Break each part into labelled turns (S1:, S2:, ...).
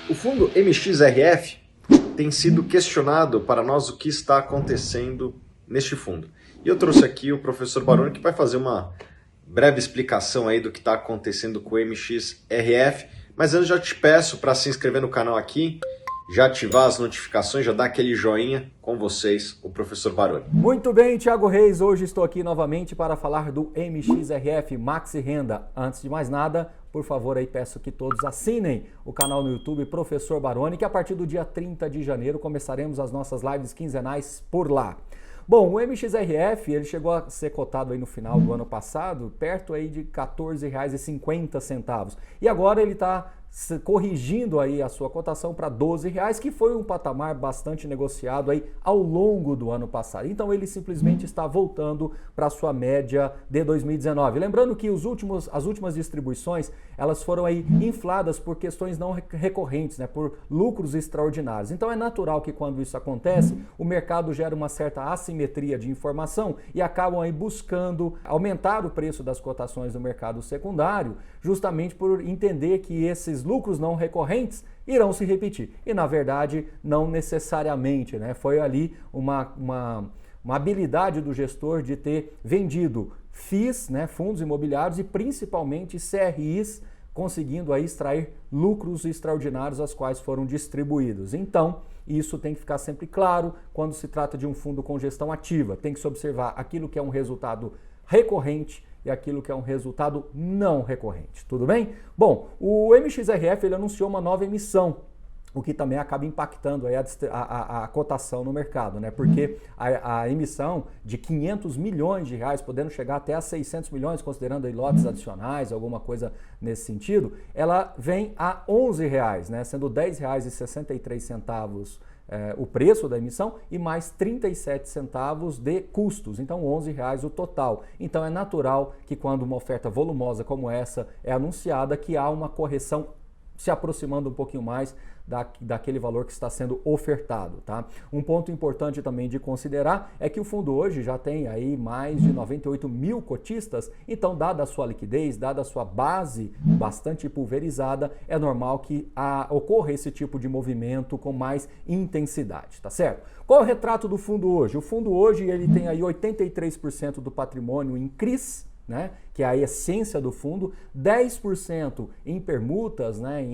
S1: O fundo MXRF tem sido questionado para nós o que está acontecendo neste fundo. E eu trouxe aqui o professor Baroni que vai fazer uma breve explicação aí do que está acontecendo com o MXRF. Mas antes já te peço para se inscrever no canal aqui, já ativar as notificações, já dar aquele joinha. Com vocês, o professor Baroni.
S2: Muito bem, Thiago Reis, hoje estou aqui novamente para falar do MXRF Maxi Renda. Antes de mais nada, por favor, aí peço que todos assinem o canal no YouTube Professor Baroni, que a partir do dia 30 de janeiro começaremos as nossas lives quinzenais por lá. Bom, o MXRF, ele chegou a ser cotado aí no final do ano passado, perto aí de R$ 14,50. E agora ele está corrigindo aí a sua cotação para R$ 12,00, que foi um patamar bastante negociado aí ao longo do ano passado. Então ele simplesmente está voltando para a sua média de 2019. Lembrando que as últimas distribuições, elas foram aí infladas por questões não recorrentes, né, por lucros extraordinários. Então é natural que quando isso acontece, o mercado gera uma certa assimetria de informação e acabam aí buscando aumentar o preço das cotações no mercado secundário, justamente por entender que esses lucros não recorrentes irão se repetir. E na verdade, não necessariamente, né? Foi ali uma habilidade do gestor de ter vendido FIIs, né, fundos imobiliários, e principalmente CRIs, conseguindo aí extrair lucros extraordinários aos quais foram distribuídos. Então, isso tem que ficar sempre claro quando se trata de um fundo com gestão ativa. Tem que se observar aquilo que é um resultado recorrente e aquilo que é um resultado não recorrente, tudo bem? Bom, o MXRF ele anunciou uma nova emissão, o que também acaba impactando aí a cotação no mercado, né? Porque a emissão de 500 milhões de reais, podendo chegar até a 600 milhões, considerando aí lotes adicionais, alguma coisa nesse sentido, ela vem a R$ 11,00, né? Sendo R$ 10,63 o preço da emissão e mais 37 centavos de custos, então R$ 11,00 o total. Então é natural que quando uma oferta volumosa como essa é anunciada, que há uma correção se aproximando um pouquinho mais daquele valor que está sendo ofertado, tá? Um ponto importante também de considerar é que o fundo hoje já tem aí mais de 98 mil cotistas, então dada a sua liquidez, dada a sua base bastante pulverizada, é normal que ocorra esse tipo de movimento com mais intensidade, tá certo? Qual é o retrato do fundo hoje? O fundo hoje ele tem aí 83% do patrimônio em CRIs, né, que é a essência do fundo, 10% em permutas, né,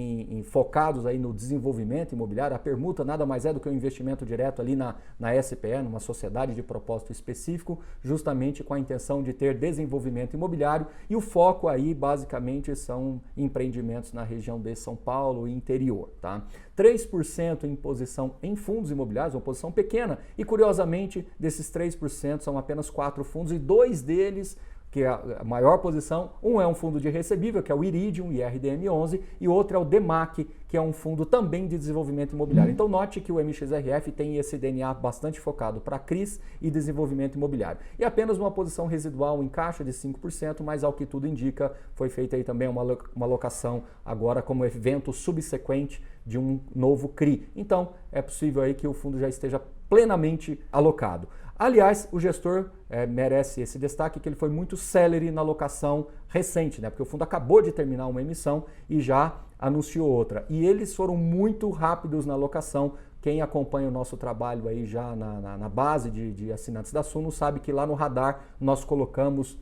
S2: focados aí no desenvolvimento imobiliário. A permuta nada mais é do que um investimento direto ali na SPE, numa sociedade de propósito específico, justamente com a intenção de ter desenvolvimento imobiliário, e o foco aí basicamente são empreendimentos na região de São Paulo e interior, tá? 3% em posição em fundos imobiliários, uma posição pequena, e curiosamente desses 3% são apenas 4 fundos e 2 deles, que é a maior posição, um é um fundo de recebível, que é o Iridium, IRDM11, e outro é o DEMAC, que é um fundo também de desenvolvimento imobiliário. Então note que o MXRF tem esse DNA bastante focado para CRIs e desenvolvimento imobiliário. E apenas uma posição residual em caixa de 5%, mas ao que tudo indica, foi feita aí também uma alocação agora como evento subsequente de um novo CRI. Então é possível aí que o fundo já esteja plenamente alocado. Aliás, o gestor merece esse destaque, que ele foi muito célere na alocação recente, né? Porque o fundo acabou de terminar uma emissão e já anunciou outra. E eles foram muito rápidos na alocação. Quem acompanha o nosso trabalho aí já na base de assinantes da Suno sabe que lá no radar nós colocamos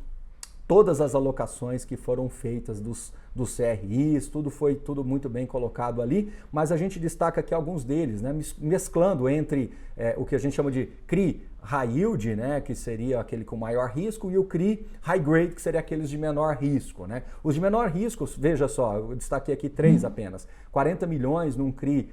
S2: todas as alocações que foram feitas dos CRIs, tudo muito bem colocado ali, mas a gente destaca aqui alguns deles, né, mesclando entre o que a gente chama de CRI High Yield, né, que seria aquele com maior risco, e o CRI High Grade, que seria aqueles de menor risco, né. Os de menor risco, veja só, eu destaquei aqui 3 apenas, 40 milhões num CRI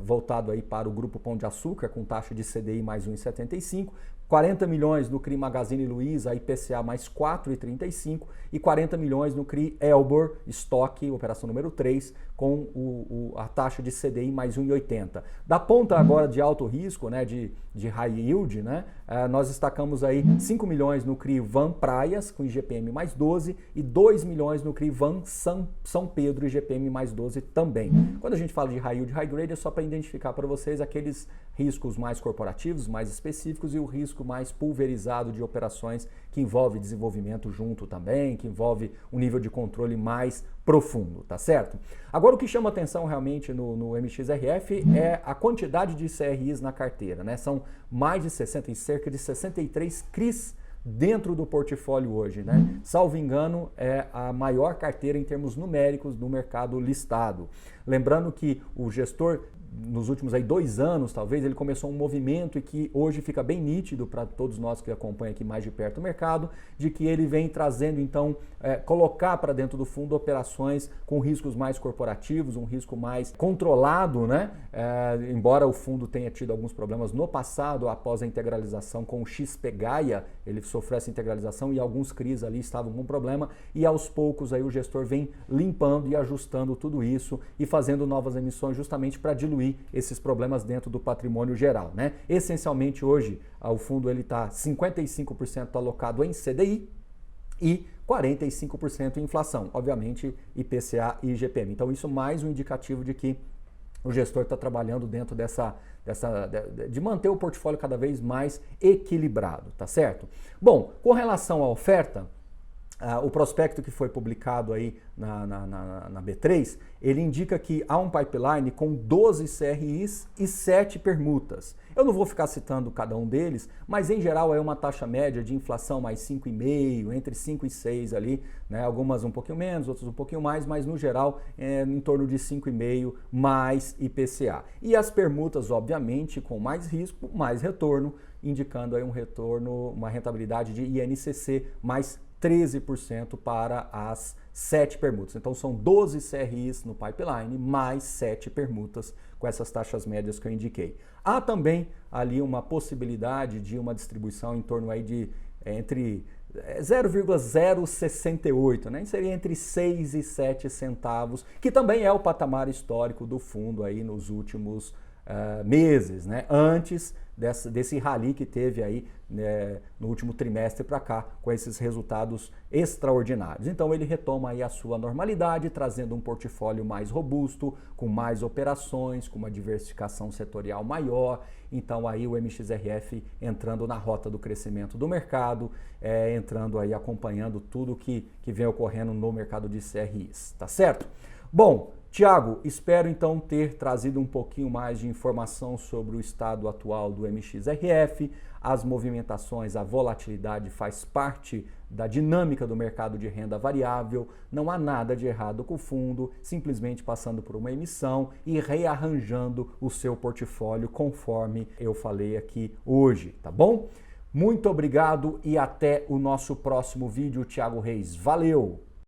S2: voltado aí para o Grupo Pão de Açúcar, com taxa de CDI mais 1,75, 40 milhões no CRI Magazine Luiza, IPCA mais 4,35, e 40 milhões no CRI Elbor Stock, operação número 3, com a taxa de CDI mais 1,80. Da ponta agora de alto risco, né, de high yield, né, nós destacamos aí 5 milhões no CRI Van Praias, com IGPM mais 12, e 2 milhões no CRI Van São Pedro, IGPM mais 12 também. Quando a gente fala de high yield, high grade, é só para identificar para vocês aqueles riscos mais corporativos, mais específicos, e o risco risco mais pulverizado de operações que envolve desenvolvimento junto também, que envolve um nível de controle mais profundo, tá certo? Agora o que chama atenção realmente no MXRF é a quantidade de CRIs na carteira, né? São mais de 60 e cerca de 63 CRIs dentro do portfólio hoje, né? Salvo engano, é a maior carteira em termos numéricos do mercado listado. Lembrando que o gestor, nos últimos 2 anos, talvez, ele começou um movimento e que hoje fica bem nítido para todos nós que acompanham aqui mais de perto o mercado, de que ele vem trazendo, então, colocar para dentro do fundo operações com riscos mais corporativos, um risco mais controlado, né? Embora o fundo tenha tido alguns problemas no passado, após a integralização com o XP Gaia, ele sofreu essa integralização e alguns CRIs ali estavam com problema, e aos poucos aí o gestor vem limpando e ajustando tudo isso e fazendo novas emissões justamente para diluir esses problemas dentro do patrimônio geral, né? Essencialmente hoje o fundo ele está 55% alocado em CDI e 45% em inflação, obviamente IPCA e IGPM. Então isso mais um indicativo de que o gestor está trabalhando dentro de manter o portfólio cada vez mais equilibrado, tá certo? Bom, com relação à oferta, o prospecto que foi publicado aí na B3, ele indica que há um pipeline com 12 CRIs e 7 permutas. Eu não vou ficar citando cada um deles, mas em geral é uma taxa média de inflação mais 5,5, entre 5 e 6 ali, né? Algumas um pouquinho menos, outras um pouquinho mais, mas no geral é em torno de 5,5 mais IPCA. E as permutas, obviamente, com mais risco, mais retorno, indicando aí um retorno, uma rentabilidade de INCC mais 13% para as 7 permutas. Então são 12 CRIs no pipeline, mais 7 permutas com essas taxas médias que eu indiquei. Há também ali uma possibilidade de uma distribuição em torno aí de entre 0,068, né? Seria entre 6 e 7 centavos, que também é o patamar histórico do fundo aí nos últimos meses, né? Antes desse rally que teve aí, né, no último trimestre para cá, com esses resultados extraordinários. Então ele retoma aí a sua normalidade, trazendo um portfólio mais robusto, com mais operações, com uma diversificação setorial maior. Então aí o MXRF entrando na rota do crescimento do mercado, entrando aí acompanhando tudo que vem ocorrendo no mercado de CRIs, tá certo? Bom, Tiago, espero então ter trazido um pouquinho mais de informação sobre o estado atual do MXRF, as movimentações, a volatilidade faz parte da dinâmica do mercado de renda variável, não há nada de errado com o fundo, simplesmente passando por uma emissão e rearranjando o seu portfólio conforme eu falei aqui hoje, tá bom? Muito obrigado e até o nosso próximo vídeo, Thiago Reis. Valeu!